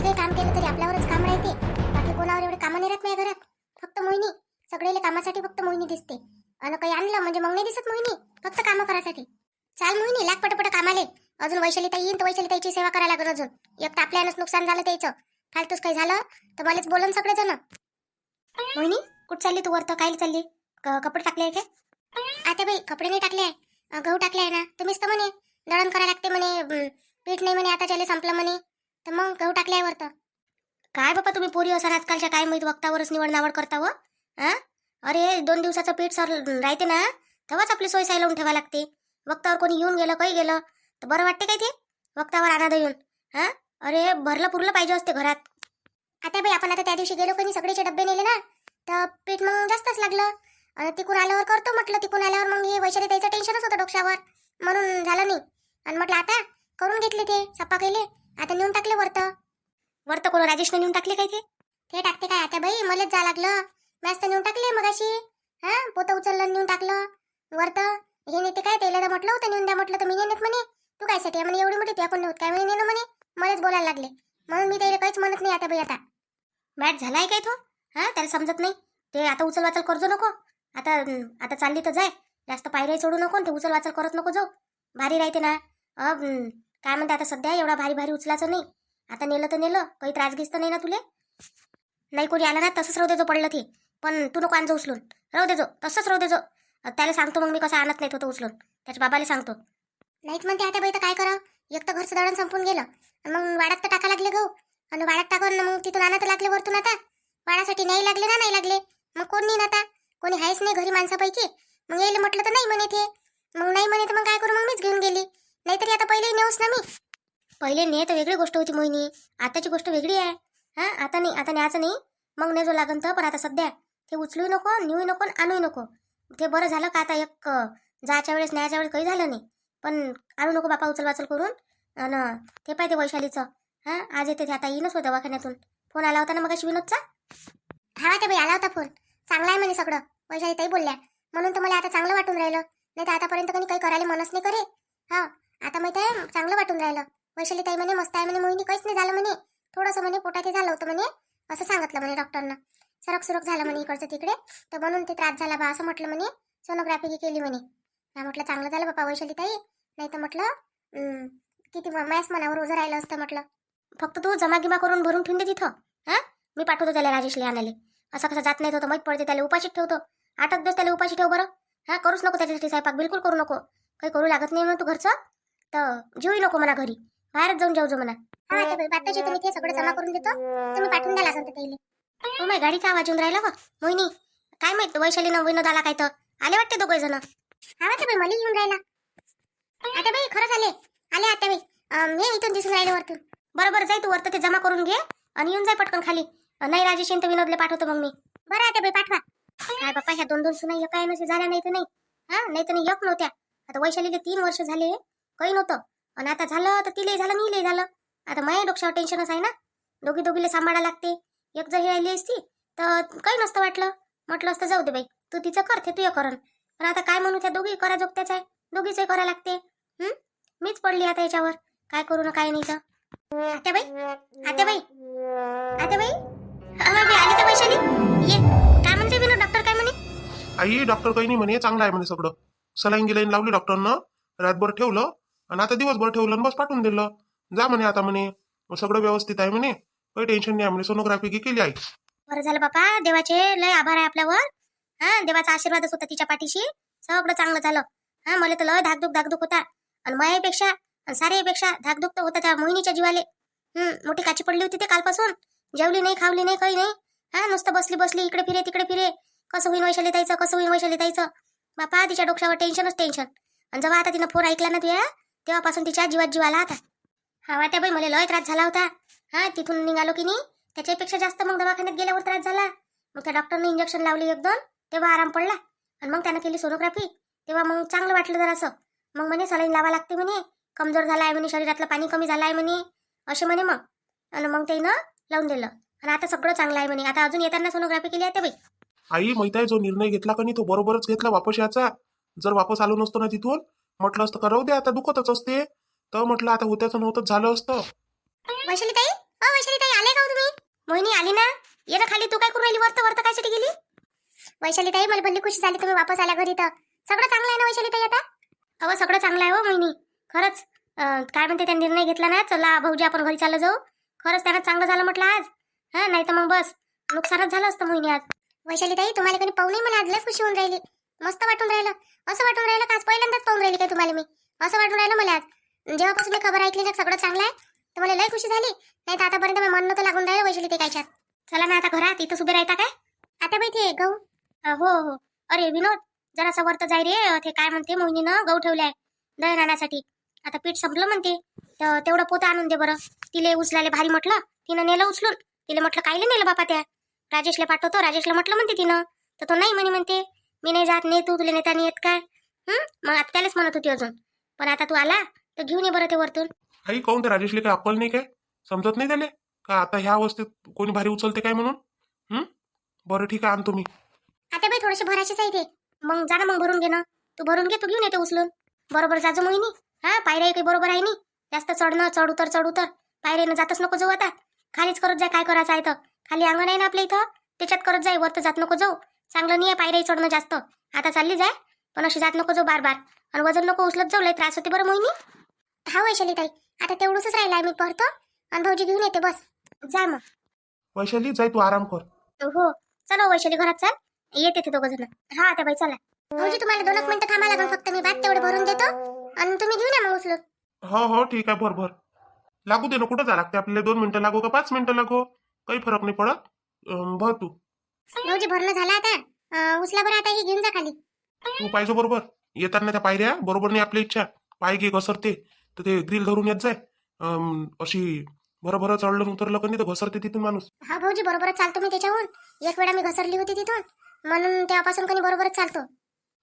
काही काम केलं तरी आपल्यावरच काम राहते. बाकी कोणावर एवढे कामं नाही राहत माझ्या घरात. फक्त मोहिनी. सगळेले कामासाठी फक्त मोहिनी दिसते. आणि काही आणलं म्हणजे मग नाही दिसत मोहिनी. फक्त कामं करायसाठी. चाल मोहिनी, लाग पटपट कामाले. अजून वैशालीताई येईन तर वैशालीताईची सेवा करायला लागेल अजून. एक तर आपल्यानंच नुकसान झालं त्याचं. फालतूच काही झालं तर मलाच बोलन सगळेजण. मोहिनी, कुठं चालली तू? वरतं कायला चालली? कपडे टाकले आहे काय? आता बाई कपडे नाही टाकले आहे. गहू टाकले आहे ना. तुम्हीच तर म्हणे दळण करायला लागते म्हणे. पीठ नाही म्हणे आता चाले संपलं म्हणे. तर मग गहू टाकले आहे वरतं. काय बापा तुम्ही पोरी असा आजकालच्या काय माहित वक्तावरच निवड नावड करता व. अरे 2 दिवसाचं पीठ सर राहते ना, तेव्हाच आपली सोय साई लावून ठेवा लागते. वक्तावर कोणी येऊन गेलं काही गेलं तर बरं वाटते काय ते? वक्तावर आणा येऊन. अरे भरलं पुरलं पाहिजे असते घरात. आता बाई आपण आता त्या दिवशी गेलो कोणी सगळेचे डब्बे नेले ना, तर पीठ मग जास्तच लागलं. आणि तिकून आल्यावर करतो म्हटलं. तिकून आल्यावर मग हे वैशाली त्याचं टेन्शनच होतं डोक्यावर. म्हणून झालं नाही. आणि म्हटलं आता करून घेतले ते सप्पा केले. आता नेऊन टाकले वरतं कोण राजेशने नेऊन टाकले काय ते टाकते काय आता बाई? मलाच जा लागलं. मॅच तर नेऊन टाकले मग अशी. पोतं उचललं नेऊन टाकलं वरतं. हे नेते काय त्याला तर म्हटलं होतं नेऊन द्या म्हटलं तर मी नेत म्हणे. तू काय साठी म्हणे एवढी मोठी तुया कोण नव्हत काय म्हणे नेणं म्हणे. मलाच बोलायला लागले. म्हणून मी त्याला काहीच म्हणत नाही आता बाई. आता मॅच झालाय काय तो? त्याला समजत नाही ते. आता उचल वाचल करजो नको. आता चालली तर जाय. जास्त पायऱ्या चढू नको. ते उचल वाचल करत नको जाऊ. भारी राहते ना. काय म्हणते आता सध्या एवढा भारी भारी उचलायचं नाही. आता नेलं तर नेलं, काही त्रास घेस्त नाही ना तुले? नाही कोणी आला ना तसंच राहू देजो पडलं ते. पण तू नको आणजो उचलून. राहू देजो तसंच राहू देजो. त्याला सांगतो मग मी कसं आणत नाही तो उचलून. त्याच्या बाबाला सांगतो. नाहीच म्हणते आता बाई तर काय करावं? एक तर घरचं दळण संपून गेलं. मग वाड्यात तर टाका लागले गहू. आणि वाड्यात टाकून मग तिथून आणत लागले वरतून. आता वाड्यासाठी नाही लागले ना, नाही लागले. मग कोण नेईन आता? कोणी आहेच नाही घरी माणसापैकी. मग यायला म्हटलं तर नाही म्हणे ते. मग नाही म्हणे तर मग काय करू? मग मीच घेऊन गेली. नाहीतरी आता पहिले नेऊच ना मी. पहिले ने तर वेगळी गोष्ट होती मोहिनी. आताची गोष्ट वेगळी आहे. आता नाही. आता न्यायचं नाही. मग ने जो लागन तर. पण आता सध्या ते उचलू नको, नेऊ नको, आणू नको. ते बरं झालं का आता एक जायच्या वेळेस न्यायच्या वेळेस काही झालं नाही. पण आणू नको बापा उचल वाचल करून. आणि ते पाहिजे वैशालीचं. आज येते ते. आता येईनच होतं दवाखान्यातून. फोन आला होता ना मग विनोदचा. ते बाई आला होता फोन. चांगला आहे म्हणे सगळं. वैशाली ताई बोलल्या. म्हणून तर मला आता चांगलं वाटून राहिलं. नाही तर आतापर्यंत काही करायला मनच नाही करे. आता माहिती आहे चांगलं वाटून राहिलं. वैशाली ताई म्हणे मस्त आहे म्हणे मोहिनी. काहीच नाही झालं म्हणे. थोडंसं म्हणे पोटात हे झालं होतं म्हणे. असं सांगितलं म्हणे डॉक्टरनं. सरक सुरक झालं म्हणे इकडचं तिकडे. तर म्हणून ते त्रास झाला बा असं म्हटलं म्हणे. सोनोग्राफी केली म्हणे. म्हटलं चांगलं झालं बापा वैशाली ताई. नाही तर म्हटलं किती मॅस मनावर ओझं राहिलं असतं म्हटलं. फक्त तू जमा गिमा करून भरून ठेवून दे तिथं. मी पाठवतो त्याला राजेशला आणायला. असं कसं जात नाही तो माहीत पडते. त्याला उपाशीच ठेवतो. 8 दिवस त्याला उपाशी ठेव बरं. करूच नको त्याच्यासाठी स्वयंपाक. बिलकुल करू नको. काही करू लागत नाही म्हणून तू घरचं. तर जेवू नको म्हणा घरी. बाहेरच जाऊन जेवजो म्हणा. बाताची तुम्ही ते सगळं जमा करून देतो. तुम्ही पाठवून द्याल असं ते. हो माय गाडीचा आवाज येऊन राहिला व मोहिनी. काय माहित वैशालीनं विनोद आला काय तर. आले वाटते दोघे जण. आता बाई मला येऊन राहिला. आता बाई खरंच आले. आता बाई मी इथून दिसून राहिले वरतून. बरोबर जाय तू वरतं ते जमा करून घे. आणि येऊन जाय पटकन खाली. नाही राजेश तर विनोदला पाठवतो मग मी. बरं आता बाई पाठवा. काय बाप्पा ह्या 2 सुना एक काय नसे झाल्या नाही तर नाही. नाही तर नाही एक नव्हत्या. आता वैशालीला 3 वर्ष झाले काही नव्हतं. आणि आता झालं तर तिले झालं नीले झालं. आता माझ्या डोक्यावर टेन्शनच आहे ना. दोघीला सांभाळायला लागते. एक जर राहिली असती तर काही नसतं वाटलं. म्हटलं असतं जाऊ दे बाई तू तिचं करते तू करण. पण आता काय म्हणू त्या दोघी करा जोगत्याच आहे. दोघीचंही करायला लागते. मीच पडली आता याच्यावर. काय करू ना काय नाही तर. आता बाई आली का वैशाली? ये काय म्हणते विनोद डॉक्टर काय म्हणे? आई डॉक्टर काही नाही म्हणे. चांगलं आहे म्हणे सगळं. सलाईन गिलाईन लावली डॉक्टरनं. रातभर ठेवलं आणि आता दिवसभर ठेवलं आणि बस पाठवून दिलं. जा म्हणे आता म्हणे सगळं व्यवस्थित आहे म्हणे. काही टेन्शन नाही म्हणे. सोनोग्राफी केली आहे. बरं झालं बापा. देवाचे लय आभार आहे आपल्यावर. देवाचा आशीर्वादच होता तिच्या पाठीशी. सगळं चांगलं झालं. मला तर लय धाकधूक होता. आणि मायापेक्षा साऱ्यापेक्षा धाकधूक तर होता त्या मोहिनीच्या जीवाले. मोठी काची पडली होती ते कालपासून. जेवली नाही खावली नाही काही नाही. नुसतं बसली इकडे फिरे तिकडे फिरे. कसं होईन वैशाली ताईचं बापा तिच्या डोक्यावर टेन्शन. आणि जेव्हा आता तिनं फोन ऐकला ना तुया तेव्हापासून तिच्या जीवात जीव आला आता. वाट्या बाई मला लय त्रास झाला होता. तिथून निघालो की नाही त्याच्यापेक्षा जास्त मग दवाखान्यात गेल्यावर त्रास झाला. मग त्या डॉक्टरने इंजेक्शन लावली 1-2 तेव्हा आराम पडला. आणि मग त्यानं केली सोनोग्राफी तेव्हा मग चांगलं वाटलं जरासं. मग म्हणे सलाईन लावा लागते म्हणे. कमजोर झाला आहे म्हणे. शरीरातलं पाणी कमी झालं आहे म्हणे. असे म्हणे मग. आणि मग त्यानं लावून दिलं. आणि आता सगळं चांगलं आहे म्हणे. आता अजून येताना सोनोग्राफी केली आहे बाई. आई माहित आहे जो निर्णय घेतला का नाही तो बरोबरच घेतला वापस याचा. जर वापस आलो नसतो ना तिथून म्हटलं असतं का राहू दे आता दुखतच असते. तर म्हटलं आता होत्याचं नव्हतंच झालं असतं. वैशाली ताई वैशाली ताई आले का हो तुम्ही? मोहिनी आली ना? ये ना खाली. तू काय करून राहिली वरत वरत कायसाठी गेली? वैशाली ताई मला भल्ली खुशी झाली तुम्ही वापस आल्या घरी. तर सगळं चांगलं आहे ना वैशाली ताई आता? अहो सगळं चांगलं आहे हो मोहिनी. खरंच काय म्हणते त्या निर्णय घेतला ना, चला भाऊजी आपण घरी चाललो जाऊ. खरंच त्यानं चांगलं झालं म्हटलं आज. हा नाही तर मग बस नुकसानच झालं असतं मोहिनी आज. वैशाली ताई तुम्हाला कोणी पाहूनही मला आज लय खुशी होऊन राहिली. मस्त वाटून राहिलं. असं वाटून राहिलं का आज पहिल्यांदाच पाहून राहिली काय तुम्हाला मी. असं वाटून राहिलं मला आज. जेव्हापासून मी खबर ऐकली ना सगळं चांगलं आहे तर मला लय खुशी झाली. नाही तर आतापर्यंत मी म्हणणं तर लागून राहिलं वैशाली ते कायच्यात. चला ना आता घरात इथंच उभे राहता काय? आता बाई ते गहू. हो हो. अरे विनोद जरासा वरत जाय रे. ते काय म्हणते मोहिनीनं गहू ठेवलाय दळण आणण्यासाठी. आता पीठ संपलं म्हणते. तर तेवढं पोतं आणून दे बरं. तिले उचलायला भारी म्हटलं. तिनं नेलं उचलून. तिला म्हटलं कायले नेलं बापा त्या. राजेशला पाठवतो. राजेशला म्हटलं म्हणते तिनं. तर तो नाही म्हणते मी नाही जात. ने तू तुला नेता नाही येत काय. मग आता त्यालाच म्हणत होती अजून. पण आता तू आला तर घेऊन ये बरं ते वरतून. आई काहून ते राजेशले काय अक्कल नाही काय? समजत नाही त्याले का आता ह्या अवस्थेत कोणी भारी उचलते काय म्हणून? बरं ठीक आहे आणतो मी. आता बाई थोडेसे भरायचेच आहे ते. मग जा ना मग भरून घे ना. तू भरून घे. तू घेऊन येते उचलून. बरोबर जाजो मोहिनी. हा पायऱ्या काही बरोबर आहे नाही. जास्त चढणं चढ उतर पायऱ्यानं जातच नको जाऊ. आता खालीच करत जाय. काय करायचं आहे तर खाली अंगण आहे ना आपल्या इथं. त्याच्यात करत जाय. वर तर जात नको जाऊ. चांगलं नाही आहे पायऱ्या चढणं जास्त. आता चालली जाय पण अशी जात नको जाऊ बार आणि वजन नको उचलत जाऊ. लय त्रास होते बरं मोहिनी. हा वैशाली ताई आता तेवढंच राहिलं मी भरतो आणि भाऊजी घेऊन येते बस. जा मग. वैशाली जाय तू आराम कर. हो चला वैशाली घरात चाल. येते ते दोघं जण. हा आता बाई चला. भाऊजी तुम्हाला 2 मिनिटं थांबा लागून फक्त. मी भात तेवढे भरून देतो आणि तुम्ही घेऊन या मग उचलून. हो ठीक आहे भर लागू दे ना. कुठं जा लागते आपल्याला? 2 मिनिटं लागो का 5 मिनिटं लागो काही फरक नाही पडत. भर तू. भाऊजी भरणं झालं आता. उचला बरं आता. ही घेऊन जा खाली. तू पाहिजे बरोबर येताना त्या पायऱ्या बरोबर नाही आपली इच्छा. पाय घे घसरते तर ते ग्रिल धरून येत जाय. अशी बरं चढलं उतरलं का नाही तर घसरते तिथून माणूस. हा भाऊजी बरोबरच चालतो मी त्याच्याहून. एक वेळा मी घसरली होती तिथून म्हणून तेव्हापासून कोणी बरोबरच चालतो.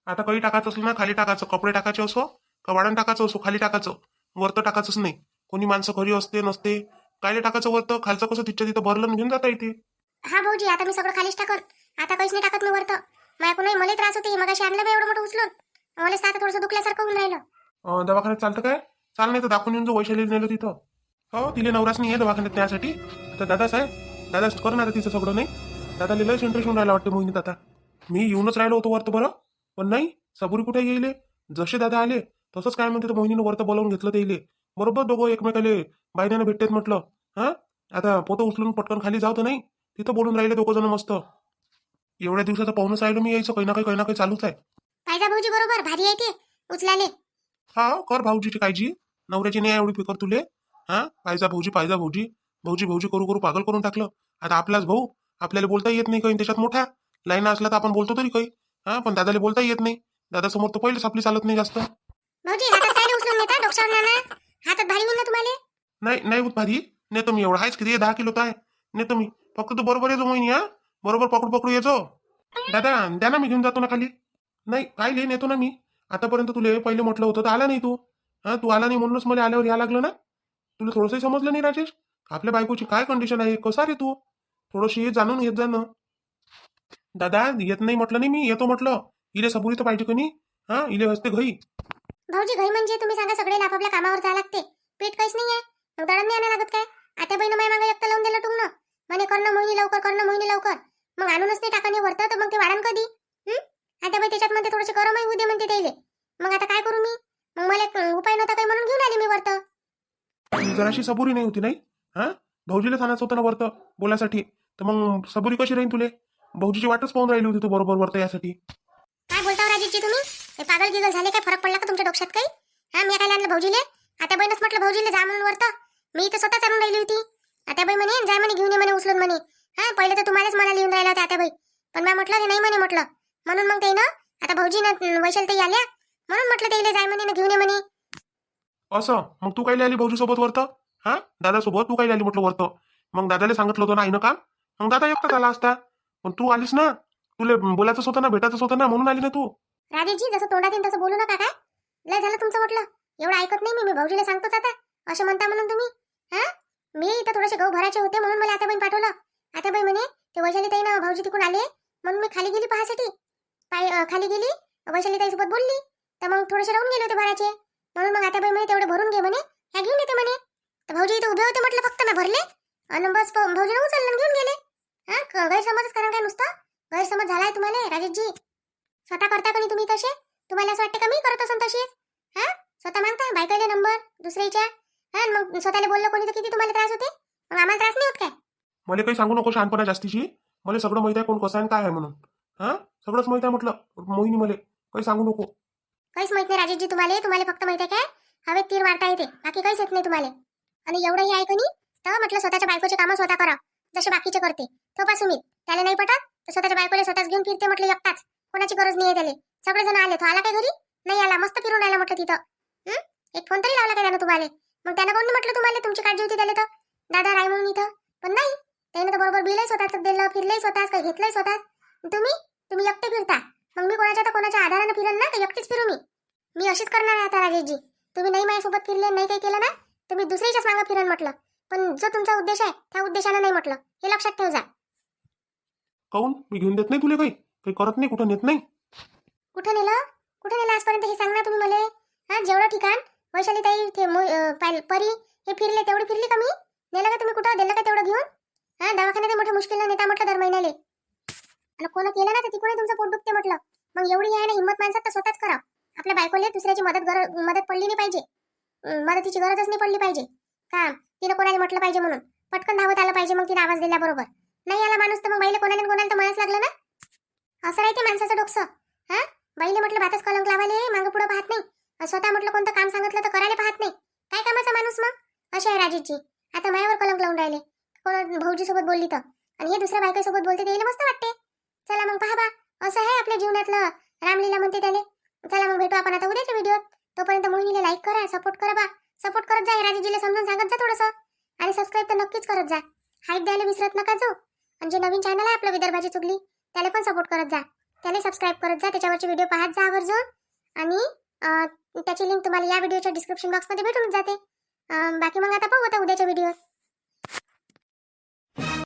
आता काही टाकायचं असलं ना खाली टाकायचं. कपडे टाकायचे असो का वाढण टाकायचं असो खाली टाकायचं. वरतं टाकायचंच नाही. कोणी माणसं घरी असते नसते कायले टाकायचं वरतं. खालचं कसं तिथच्या तिथं भरलं घेऊन जाता येते. हा भाऊजी आता मी सगळं खालीच टाकत. आता काहीच नाही टाकत मी वरतं. माझ्याकडून मला त्रास होते. मग अशी आणलं मी एवढं मोठं उचलून. मला आता थोडंसं दुखल्यासारखं होऊन राहिलं. दवाखान्यात चालतं काय? चाल नाही तर दाखवून येऊन जो वैशाली नेलं तिथं. हो तिले नवराच नाही आहे दवाखान्यात त्यासाठी. आता दादाच आहे. दादाच कर ना आता तिचं सगळं. नाही दादा लयच इंटरेस्ट होऊन राहिला वाटते मोहिनीत आता. मी येऊनच राहिलो होतो वरतं बरं पण नाही सबुरी कुठे येईल. जसे दादा आले तसंच काय म्हणते मोहिनीनं वरतं बोलावून घेतलं ते येईल. बरोबर दोघं एकमेकाले बायण्यानं भेटतेत म्हटलं. आता पोतं उचलून पटकन खाली जाऊ तर नाही. तिथं बोलून राहिले दोघं जण मस्त. एवढ्या दिवसाचं पाहूनच राहिलो मी. यायचं काही ना काही चालूच आहे. पाहिजे भाऊजी बरोबर भारी आहे ते उचलाले. हा कर भाऊजीची काळजी. नवऱ्याची नाही एवढी फिकर तुले. पाहिजा भाऊजी भाऊजी करू पागल करून टाकलं. आता आपलाच भाऊ आपल्याला बोलता येत नाही काही. त्याच्यात मोठा लाईन असला तर आपण बोलतो तरी काही. पण दादाला बोलता येत नाही. दादा समोर तर पहिलेच आपली चालत नाही जास्त. भाऊजी हातात काय उचलून नेता डोक्यावर नाना. हातात भारी होईल ना तुम्हाला. नाही होत भारी. नेतो मी. एवढा आहेच किती 10 किलो आहे. नेतो मी. फक्त तू बरोबर येतो मोहिनी. बरोबर पकडू येतो. दादा द्या ना मी घेऊन जातो ना खाली. नाही काय लिहि नेतो ना मी. आतापर्यंत तुले पहिले म्हटलं होतं तर आला नाही तू. तू आला नाही म्हणूनच मला आल्यावर या लागलं ना. तुला थोडंसंही समजलं नाही राजेश. आपल्या बायकोची काय कंडिशन आहे. कसा रे तू थोडंशी जाणून घेत जा ना. दादा येत नाही म्हटलं नाही मी. येतो म्हटलं. इले सबुरी तर पाहिजे कोणी. इले हसते घई. भाऊजी घई म्हणजे तुम्ही सांगा सगळे आपापल्या कामावर जायला लागते. पीठ काहीच नाही आहे. मग दळण नाही आणायला लागत काय. आता बहिण माय मागे एकटं लावून दिलं टुंगणं. म्हणे करणं मोहिनी लवकर. मग आणूनच नाही टाकाने वरतं तर मग ते वाढण कधी. आता बाई त्याच्यात मध्ये थोडेसे गरमही होऊ दे म्हणते त्याले. मग आता काय करू मी. मग मला उपाय नव्हता काही म्हणून घेऊन आले मी वरतं. जराशी सबुरी नाही होती नाही. भाऊजीला सांगायचं होतं ना वरतं बोलासाठी. तर मग सबुरी कशी राहील तुले. भाऊजीची वाटच पाहून राहिली होती तू बरोबर वरतं यासाठी. काय बोलता राजेशजी तुम्ही. हे पागल गिगल झाले काय. फरक पडला का तुमच्या डोक्यात काही. मी काय आणलं भाऊजीले. आता बहिणच म्हटलं भाऊजीले जा म्हणून वरतं. मी इथं स्वतः चालून राहिली होती. आता बाई म्हणे जा म्हणे घेऊन ये म्हणे उचलून म्हणे. पहिले तर तुम्हालाच मनाला येऊन राहिला होता आता बाई. पण मी म्हटलं ते नाही म्हणे म्हटलं. म्हणून मग ते ना आता भाऊजी ना वैशाली ताई आल्या म्हणून म्हटलं त्याला जाय म्हणे घेऊन ये म्हणे. असं मग तू काय आली भाऊजी सोबत वरतं. दादासोबत तू काय आली म्हटलं वरतं. मग दादाला सांगितलं होतं ना आईनं काम. मग दादा एकटाच आला असता. पण तू आलीस ना. तुला बोलायचं होतं ना भेटायचं होतं ना म्हणून आली ना तू. राजेशजी जसं तोंडात येईल तसं बोलू नका काय. लय झालं तुमचं म्हटलं. एवढं ऐकत नाही मी भाऊजीला सांगतोच आता. असं म्हणता म्हणून तुम्ही. मी इथं थोडेसे गहू भरायचे होते म्हणून मला आता बाई पाठवलं. आता बाई म्हणे ते वैशाली ताई ना भाऊजी तिकडून आले म्हणून मी खाली गेली पाहासाठी. खाली गेली वैशाली ताई सोबत बोलली तर मग थोडेसे राहून गेले होते भरायचे. म्हणून मग आता बाई म्हणे तेवढे भरून घे म्हणे. ह्या घेऊन येते म्हणे. तर भाऊजी इथे उभे होते म्हटलं फक्त ना भरले. आणि बस भाऊजीने उचललं आणि घेऊन गेले. हा गैरसमजच कारण काय नुसतं गैरसमज झालाय तुम्हाला राजेशजी. स्वतः करता का नाही तुम्ही तसे? तुम्हाला असं वाटतं का मी करत असून तशीच? हा स्वतः मागता बायकाले नंबर दुसऱ्याच्या. हा मग स्वतःला बोललं कोणी तर किती तुम्हाला त्रास होते? मग आम्हाला त्रास नाही होत काय? मला काही सांगू नको शहाणपणा जास्तीची. मला सगळं माहित आहे कोण कसं आहे आणि काय आहे म्हणून. हा सगळंच माहित आहे म्हटलं मोहिनी. मला काही सांगू नको. काहीच माहित नाही राजेशजी तुम्हाला. तुम्हाला फक्त माहित आहे काय हवेत तीर मारता येते, बाकी काहीच येत नाही तुम्हाला. आणि एवढंही आहे कोणी तर म्हटलं स्वतःच्या बायकोचे कामं स्वतः करा जसे बाकीचे करते. तो पासून मी त्याला नाही पटत तर स्वतःच्या बायकोला स्वतःच घेऊन फिरते म्हटलं एकटाच. कोणाची गरज नाही आहे त्याला. सगळेजण आले. तो आला काय घरी? नाही आला. मस्त फिरून आला म्हटलं तिथं. एक फोन तरी लावला काय त्यानं तुम्हाला? मग त्यानं कोण म्हटलं तुम्हाला तुमची काळजी होती त्याला तर दादा राय म्हणून इथं. पण नाही, त्यानं तर बरोबर बिलही स्वतःच दिलं, फिरलंय स्वतःच, काही घेतलंय स्वतःच. तुम्ही एकटे फिरता. मग मी कोणाच्या तर कोणाच्या आधारानं फिरन ना तर एकटीच फिरू मी अशीच करणार आहे आता राजेशजी. तुम्ही नाही माझ्यासोबत फिरले नाही काही केलं ना तुम्ही दुसऱ्याच्याच मागं फिरन म्हटलं. पण जो तुमचा उद्देश आहे त्या उद्देशानं नाही म्हटलं, हे लक्षात ठेव जा. काऊन मी घेऊन देत नाही तुला? काही करत नाही, कुठं नेत नाही. कुठं नेलं आजपर्यंत हे सांग ना तुम्ही मला. हा जेवढं ठिकाण वैशाली ताई परी हे फिरले तेवढी फिरली का मी? नेलं का तुम्ही कुठं? दिलं का तेवढं घेऊन? हा दवाखान्यात मोठ्या मुश्किलनं नेता म्हटलं दर महिन्याले. आणि कोण केलं ना तर तिकडे तुमचं पोट दुखते म्हटलं. मग एवढी आहे ना हिंमत माणसात तर स्वतःच करा. आपल्या बायकोले दुसऱ्याची मदत पडली नाही पाहिजे. मदतीची गरजच नाही पडली पाहिजे. का तिनं कोणाला म्हटलं पाहिजे म्हणून पटकन धावत आलं पाहिजे. मग तिने आवाज दिल्याबरोबर नाही आला माणूस तर मग बाईले कोणाला तर मलाच लागलं ना. असं राहते माणसाचं डोकं. हा बाईले म्हटलं भातच कलंक लावाले मागं पुढं पाहत नाही. स्वतः म्हटलं कोणतं काम सांगितलं तर करायला पाहत नाही. काय कामाचा माणूस मग? अशी आहे राजेशजी. आता मायावर कलंक लावून राहिले. कोण भाऊजी सोबत बोलली तर आणि हे दुसऱ्या बायकोसोबत बोलते त्याला मस्त वाटते. चला मग पहा बा असं आहे आपल्या जीवनातलं रामलीला म्हणते त्याने. चला मग भेटू आपण आता उद्याच्या व्हिडिओत. तोपर्यंत मोहिनीला लाईक करा, सपोर्ट करा बा. सपोर्ट करत जा. राजेशजीला समजून सांगत जा थोडंसं. आणि सबस्क्राईब तर नक्कीच करत जा. हाईप द्यायला विसरत नका जाऊ. आणि जे नवीन चॅनल आहे आपलं विदर्भाची चुगली त्याला पण सपोर्ट करत जा. त्याला सबस्क्राईब करत जा. त्याच्यावरचे व्हिडिओ पाहत जा आवर्जून. आणि त्याची लिंक तुम्हाला या व्हिडिओच्या डिस्क्रिप्शन बॉक्समध्ये भेटून जाते. बाकी मग आता पाहू आता उद्याच्या व्हिडिओ.